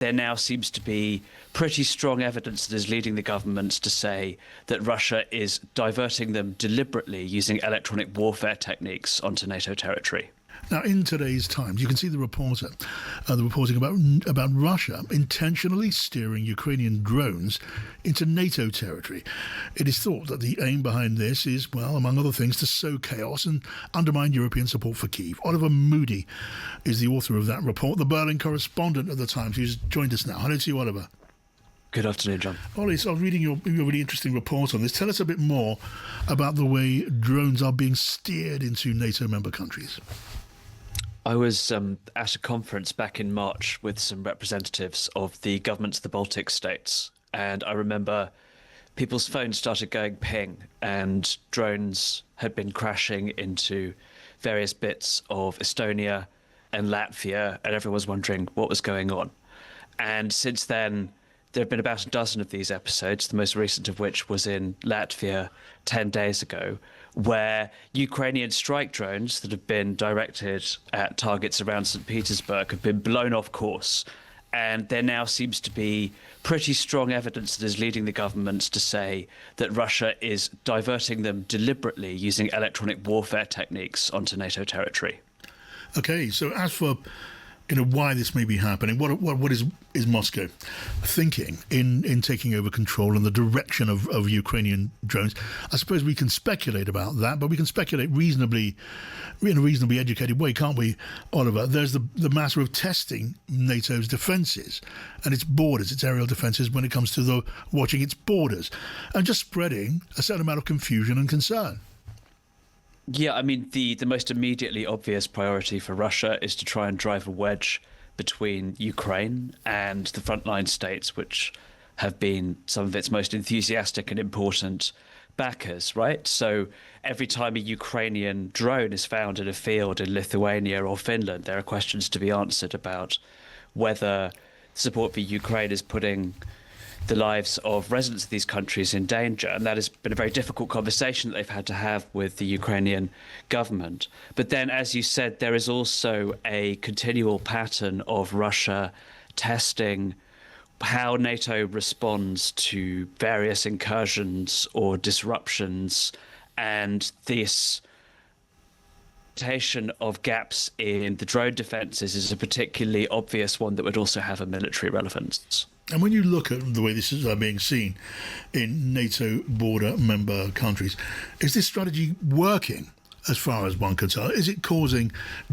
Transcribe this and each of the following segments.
There now seems to be pretty strong evidence that is leading the governments to say that Russia is diverting them deliberately using electronic warfare techniques onto NATO territory. Now, in today's Times, you can see the reporting about Russia intentionally steering Ukrainian drones into NATO territory. It is thought that the aim behind this is, well, among other things, to sow chaos and undermine European support for Kyiv. Oliver Moody is the author of that report, the Berlin correspondent of the Times, who's joined us now. Hello to you, Oliver. Good afternoon, John. Ollie, so I was reading your really interesting report on this. Tell us a bit more about the way drones are being steered into NATO member countries. I was at a conference back in March with some representatives of the governments of the Baltic states, and I remember people's phones started going ping and drones had been crashing into various bits of Estonia and Latvia, and everyone was wondering what was going on. And since then, there have been about a dozen of these episodes, the most recent of which was in Latvia 10 days ago, where Ukrainian strike drones that have been directed at targets around St. Petersburg have been blown off course. And there now seems to be pretty strong evidence that is leading the governments to say that Russia is diverting them deliberately using electronic warfare techniques onto NATO territory. Okay, so as for why this may be happening, what is Moscow thinking in taking over control and the direction of Ukrainian drones? I suppose we can speculate about that, but we can speculate reasonably in a reasonably educated way, can't we, Oliver? There's the matter of testing NATO's defences and its borders, its aerial defences when it comes to watching its borders, and just spreading a certain amount of confusion and concern. Yeah, I mean, the most immediately obvious priority for Russia is to try and drive a wedge between Ukraine and the frontline states, which have been some of its most enthusiastic and important backers, right? So every time a Ukrainian drone is found in a field in Lithuania or Finland, there are questions to be answered about whether support for Ukraine is putting the lives of residents of these countries in danger. And that has been a very difficult conversation that they've had to have with the Ukrainian government. But then, as you said, there is also a continual pattern of Russia testing how NATO responds to various incursions or disruptions, and this of gaps in the drone defences is a particularly obvious one that would also have a military relevance. And when you look at the way this is being seen in NATO border member countries, is this strategy working as far as one can tell? Is it causing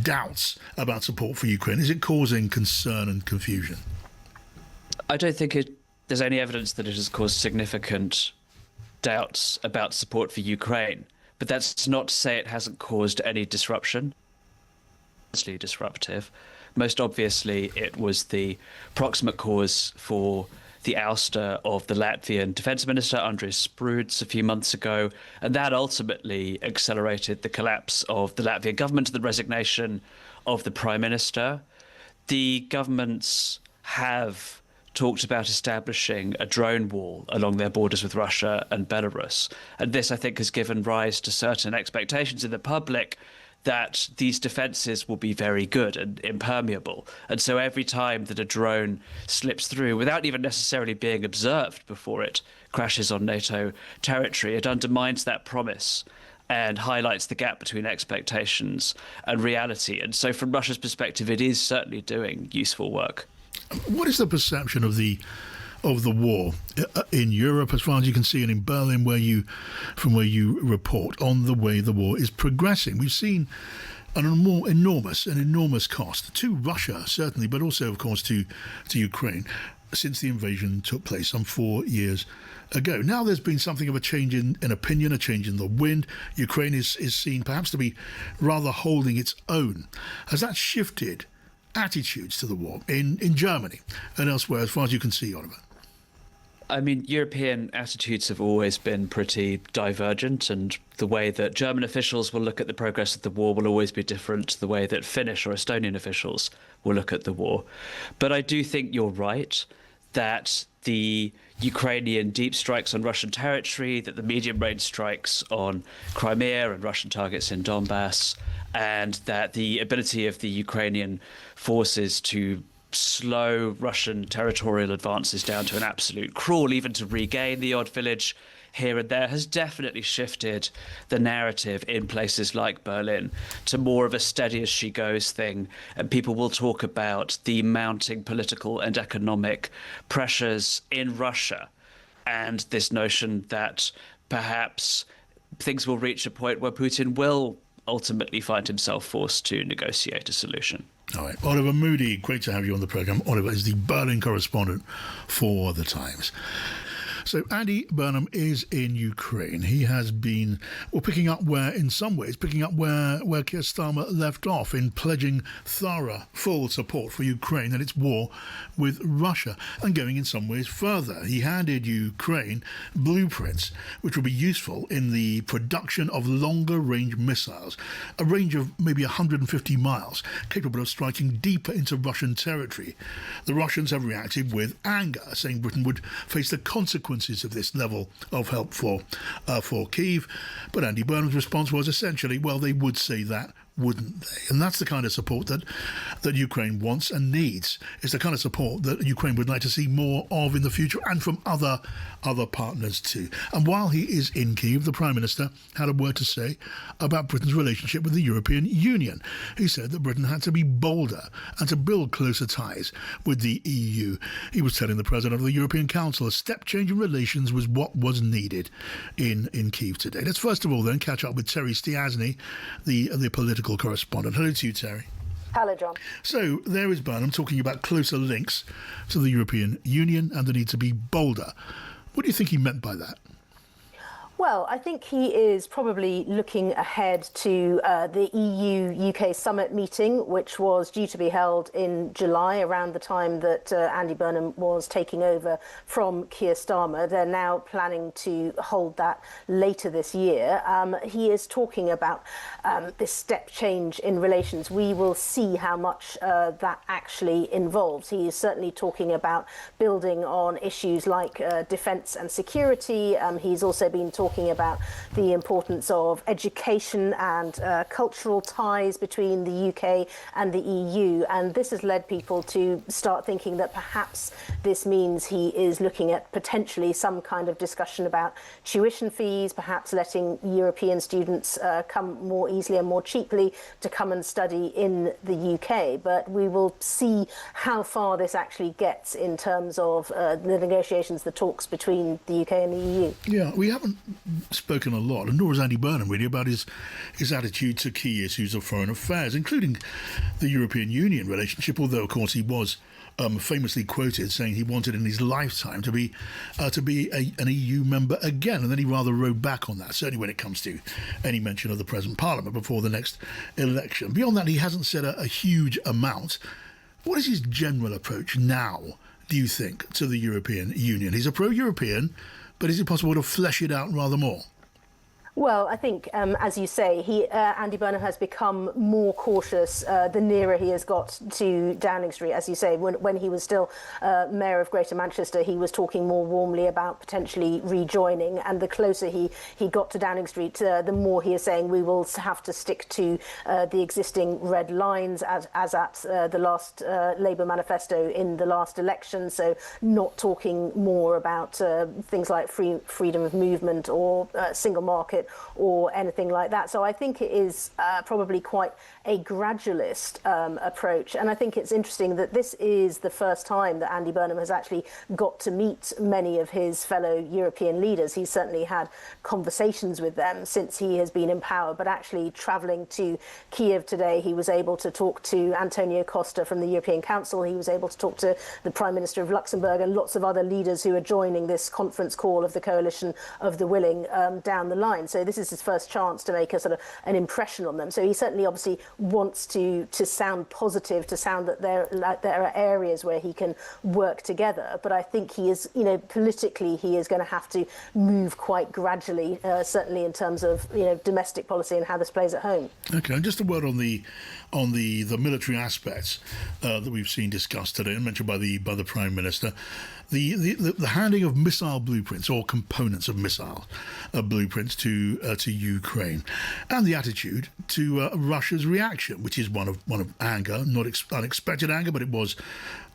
doubts about support for Ukraine? Is it causing concern and confusion? I don't think there's any evidence that it has caused significant doubts about support for Ukraine. But that's not to say it hasn't caused any disruption. It's disruptive. Most obviously, it was the proximate cause for the ouster of the Latvian defense minister, Andris Spruds, a few months ago. And that ultimately accelerated the collapse of the Latvian government and the resignation of the prime minister. The governments have talked about establishing a drone wall along their borders with Russia and Belarus. And this, I think, has given rise to certain expectations in the public that these defences will be very good and impermeable. And so every time that a drone slips through, without even necessarily being observed before it crashes on NATO territory, it undermines that promise and highlights the gap between expectations and reality. And so from Russia's perspective, it is certainly doing useful work. What is the perception of the war in Europe, as far as you can see, and in Berlin, from where you report on the way the war is progressing? We've seen an enormous cost to Russia, certainly, but also, of course, to Ukraine since the invasion took place some 4 years ago. Now there's been something of a change in opinion, a change in the wind. Ukraine is seen perhaps to be rather holding its own. Has that shifted attitudes to the war in Germany and elsewhere, as far as you can see, Oliver? I mean, European attitudes have always been pretty divergent, and the way that German officials will look at the progress of the war will always be different to the way that Finnish or Estonian officials will look at the war. But I do think you're right that the Ukrainian deep strikes on Russian territory, that the medium-range strikes on Crimea and Russian targets in Donbass, and that the ability of the Ukrainian forces to slow Russian territorial advances down to an absolute crawl, even to regain the odd village here and there, has definitely shifted the narrative in places like Berlin to more of a steady as she goes thing. And people will talk about the mounting political and economic pressures in Russia and this notion that perhaps things will reach a point where Putin will ultimately find himself forced to negotiate a solution. All right. Oliver Moody, great to have you on the programme. Oliver is the Berlin correspondent for The Times. So Andy Burnham is in Ukraine. He has been, picking up where Keir Starmer left off in pledging thorough, full support for Ukraine and its war with Russia, and going in some ways further. He handed Ukraine blueprints which will be useful in the production of longer-range missiles, a range of maybe 150 miles, capable of striking deeper into Russian territory. The Russians have reacted with anger, saying Britain would face the consequences of this level of help for Kyiv. But Andy Burnham's response was essentially, well, they would say that, wouldn't they? And that's the kind of support that Ukraine wants and needs. It's the kind of support that Ukraine would like to see more of in the future, and from other partners too. And while he is in Kyiv, the Prime Minister had a word to say about Britain's relationship with the European Union. He said that Britain had to be bolder and to build closer ties with the EU. He was telling the President of the European Council a step change in relations was what was needed in Kyiv today. Let's first of all then catch up with Terry Stiastny, the political correspondent. Hello to you, Terry. Hello, John. So there is Burnham talking about closer links to the European Union and the need to be bolder. What do you think he meant by that? Well, I think he is probably looking ahead to the EU-UK summit meeting, which was due to be held in July, around the time that Andy Burnham was taking over from Keir Starmer. They're now planning to hold that later this year. He is talking about this step change in relations. We will see how much that actually involves. He is certainly talking about building on issues like defence and security. He's also been talking about the importance of education and cultural ties between the UK and the EU, and this has led people to start thinking that perhaps this means he is looking at potentially some kind of discussion about tuition fees, perhaps letting European students come more easily and more cheaply to come and study in the UK. But we will see how far this actually gets in terms of the negotiations, the talks between the UK and the EU. Yeah, we haven't spoken a lot, and nor has Andy Burnham really, about his attitude to key issues of foreign affairs, including the European Union relationship, although of course he was famously quoted saying he wanted in his lifetime to be an EU member again, and then he rather rode back on that, certainly when it comes to any mention of the present Parliament before the next election. Beyond that, he hasn't said a huge amount. What is his general approach now, do you think, to the European Union? He's a pro-European, but is it possible to flesh it out rather more? Well, I think, as you say, Andy Burnham has become more cautious the nearer he has got to Downing Street. As you say, when he was still Mayor of Greater Manchester, he was talking more warmly about potentially rejoining. And the closer he got to Downing Street, the more he is saying we will have to stick to the existing red lines as at the last Labour manifesto in the last election. So not talking more about things like freedom of movement or single market or anything like that. So I think it is probably quite a gradualist approach. And I think it's interesting that this is the first time that Andy Burnham has actually got to meet many of his fellow European leaders. He's certainly had conversations with them since he has been in power, but actually travelling to Kyiv today, he was able to talk to Antonio Costa from the European Council. He was able to talk to the Prime Minister of Luxembourg and lots of other leaders who are joining this conference call of the Coalition of the Willing down the line. So this is his first chance to make a sort of an impression on them. So he certainly obviously wants to sound positive, to sound that there are areas where he can work together. But I think he is, politically, he is going to have to move quite gradually, certainly in terms of, domestic policy and how this plays at home. Okay, and just a word on the military aspects that we've seen discussed today and mentioned by the Prime Minister. The handing of missile blueprints or components of missile blueprints to to Ukraine, and the attitude to Russia's reaction, which is one of anger, not unexpected anger, but it was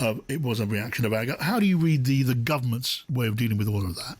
a reaction of anger. How do you read the government's way of dealing with all of that?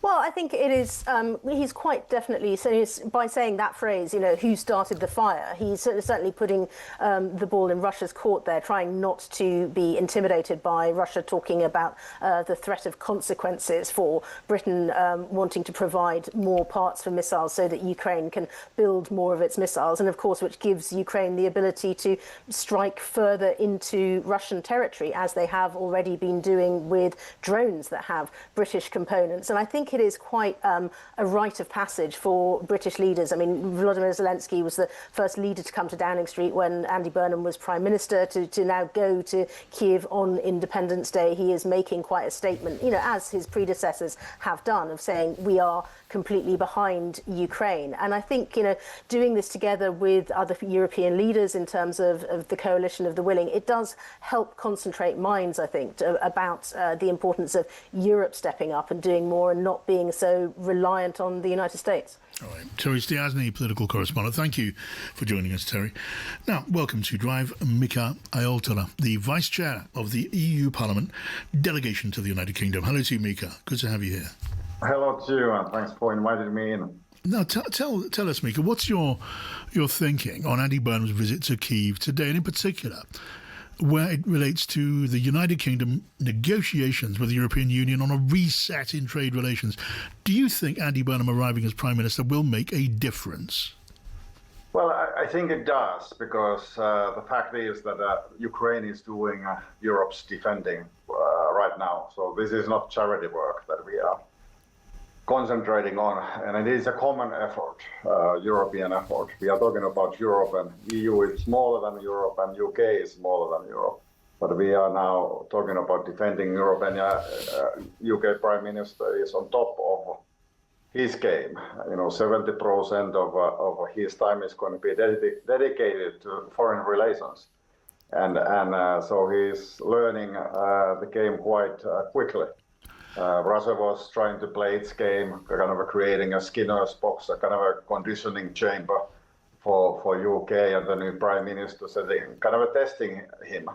Well, I think it is, he's quite definitely, so by saying that phrase, who started the fire, he's certainly putting the ball in Russia's court there, trying not to be intimidated by Russia talking about the threat of consequences for Britain wanting to provide more parts for missiles so that Ukraine can build more of its missiles, and of course, which gives Ukraine the ability to strike further into Russian territory, as they have already been doing with drones that have British components. And I think it is quite a rite of passage for British leaders. I mean, Volodymyr Zelensky was the first leader to come to Downing Street when Andy Burnham was Prime Minister. To now go to Kyiv on Independence Day, he is making quite a statement, as his predecessors have done, of saying we are completely behind Ukraine. And I think, doing this together with other European leaders in terms of the coalition of the willing, it does help concentrate minds, I think, about the importance of Europe stepping up and doing more and not being so reliant on the United States. All right. Terry Stiastny, political correspondent. Thank you for joining us, Terry. Now, welcome to Drive, Mika Aaltola, the Vice Chair of the EU Parliament Delegation to the United Kingdom. Hello to you, Mika. Good to have you here. Hello to you, and thanks for inviting me in. Now, tell us, Mika, what's your thinking on Andy Burnham's visit to Kyiv today, and in particular, where it relates to the United Kingdom negotiations with the European Union on a reset in trade relations? Do you think Andy Burnham arriving as Prime Minister will make a difference? Well, I think it does, because the fact is that Ukraine is doing Europe's defending right now. So this is not charity work that we are concentrating on, and it is a common effort, European effort. We are talking about Europe, and EU is smaller than Europe, and UK is smaller than Europe. But we are now talking about defending Europe, and UK Prime Minister is on top of his game. 70% of his time is going to be dedicated to foreign relations, and so he's learning the game quite quickly. Russia was trying to play its game, kind of creating a Skinner's box, a kind of a conditioning chamber for UK and the new Prime Minister, kind of testing him.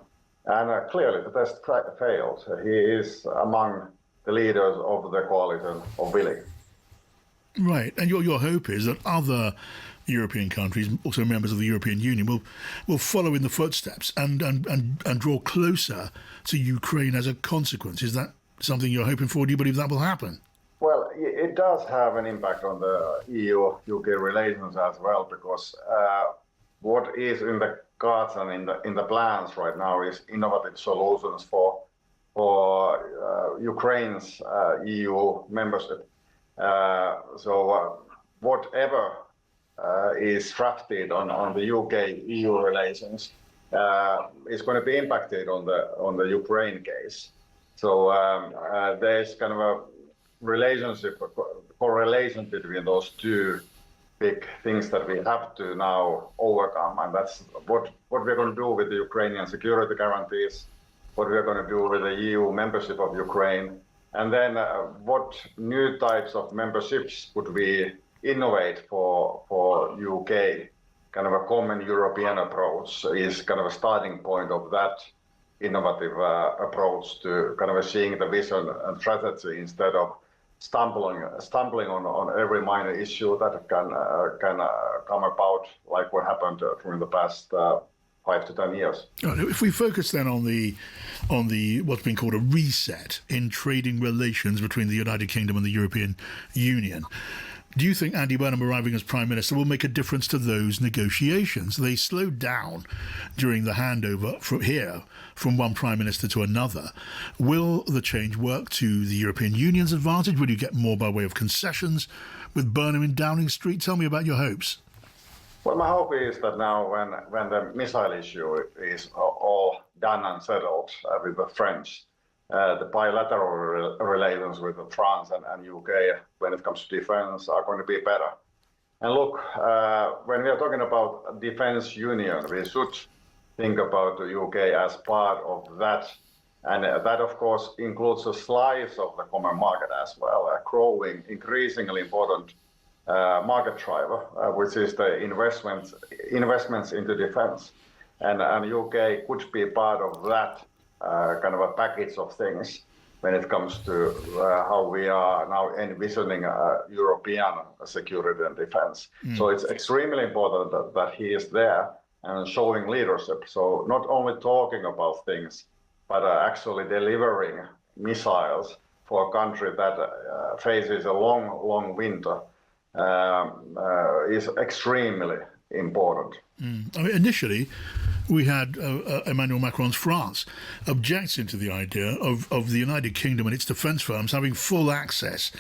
And clearly the test failed. He is among the leaders of the coalition of willing. Right, and your hope is that other European countries, also members of the European Union, will follow in the footsteps and draw closer to Ukraine as a consequence. Is that something you're hoping for? Do you believe that will happen? Well, it does have an impact on the EU-UK relations as well, because what is in the cards and in the plans right now is innovative solutions for Ukraine's EU membership. So whatever is drafted on the UK-EU relations is going to be impacted on the Ukraine case. So there's kind of a correlation between those two big things that we have to now overcome, and that's what we're going to do with the Ukrainian security guarantees, what we're going to do with the EU membership of Ukraine, and then what new types of memberships would we innovate for UK. Kind of a common European approach is kind of a starting point of that innovative approach to kind of seeing the vision and strategy instead of stumbling on every minor issue that can come about, like what happened during the past 5 to 10 years. If we focus then on the what's been called a reset in trading relations between the United Kingdom and the European Union, do you think Andy Burnham arriving as Prime Minister will make a difference to those negotiations? They slowed down during the handover from one Prime Minister to another. Will the change work to the European Union's advantage? Will you get more by way of concessions with Burnham in Downing Street? Tell me about your hopes. Well, my hope is that now when the missile issue is all done and settled with the French, the bilateral relations with France and UK when it comes to defense are going to be better. And look, when we are talking about defense union, we should think about the UK as part of that. And that, of course, includes a slice of the common market as well, a growing, increasingly important market driver, which is the investments into defense. And UK could be part of that kind of a package of things when it comes to how we are now envisioning European security and defense. So it's extremely important that he is there and showing leadership. So not only talking about things, but actually delivering missiles for a country that faces a long winter is extremely important. I mean, initially, we had Emmanuel Macron's France objecting to the idea of the United Kingdom and its defence firms having full access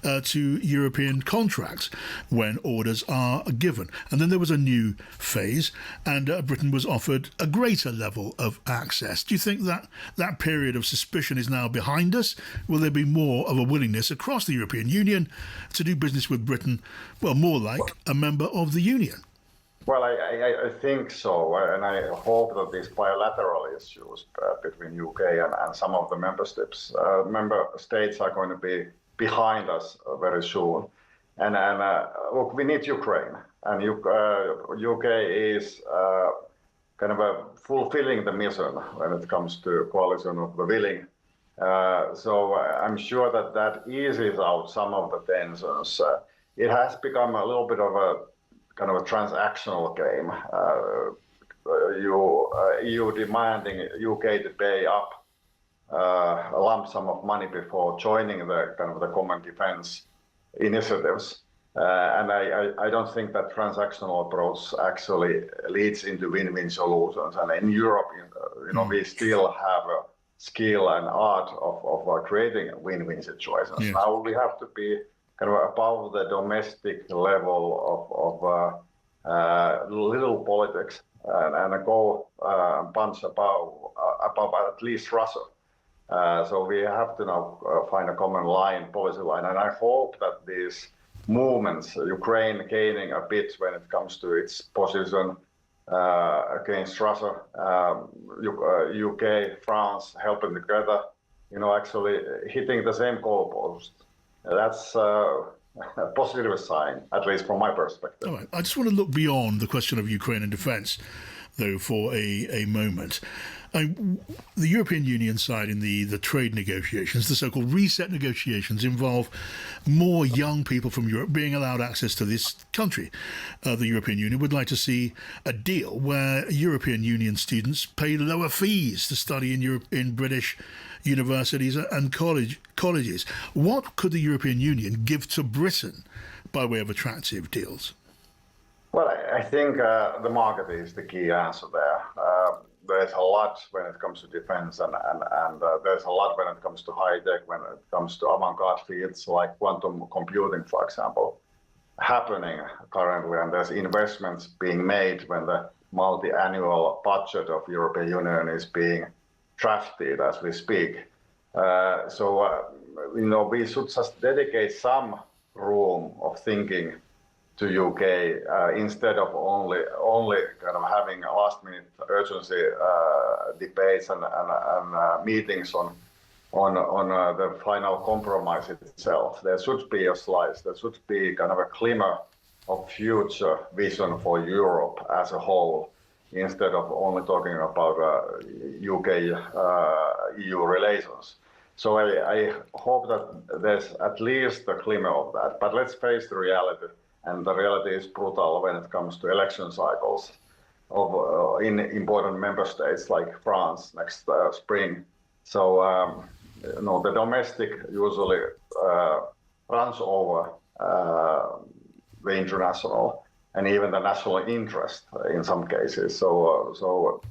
to European contracts when orders are given. And then there was a new phase, and Britain was offered a greater level of access. Do you think that that period of suspicion is now behind us? Will there be more of a willingness across the European Union to do business with Britain, well, more like a member of the Union? Well, I think so, and I hope that these bilateral issues between UK and some of the member states are going to be behind us very soon. And look, we need Ukraine, and UK is kind of fulfilling the mission when it comes to coalition of the willing. So I'm sure that eases out some of the tensions. It has become a little bit of a kind of a transactional game. EU demanding UK to pay up a lump sum of money before joining the kind of the common defence initiatives, and I don't think that transactional approach actually leads into win-win solutions. And in Europe, we still have a skill and art of creating win-win situations. Yes. Now we have to be kind of above the domestic level of little politics and go punch above at least Russia. So we have to now find a common policy line, and I hope that these movements, Ukraine gaining a bit when it comes to its position against Russia, UK, France helping together, actually hitting the same goalpost. That's a positive sign, at least from my perspective. All right. I just want to look beyond the question of Ukraine and defence, though, for a moment. The European Union side in the trade negotiations, the so-called reset negotiations, involve more young people from Europe being allowed access to this country. The European Union would like to see a deal where European Union students pay lower fees to study in British universities and colleges. What could the European Union give to Britain by way of attractive deals? Well, I think the market is the key answer there. There's a lot when it comes to defense, and there's a lot when it comes to high tech, when it comes to avant-garde fields like quantum computing, for example, happening currently, and there's investments being made when the multi-annual budget of European Union is being drafted as we speak. We should just dedicate some room of thinking to UK instead of only kind of having last-minute urgency debates and meetings on the final compromise itself. There should be a slice. There should be kind of a glimmer of future vision for Europe as a whole, instead of only talking about UK-EU relations. So I hope that there's at least a glimmer of that. But let's face the reality. And the reality is brutal when it comes to election cycles in important member states like France next spring. So, the domestic usually runs over the international and even the national interest in some cases. So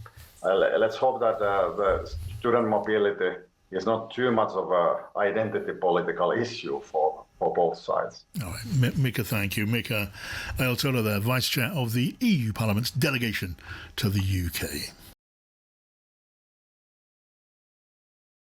let's hope that the student mobility is not too much of an identity political issue for both sides. All right. Mika, thank you. Mika Aaltola there, Vice Chair of the EU Parliament's delegation to the UK.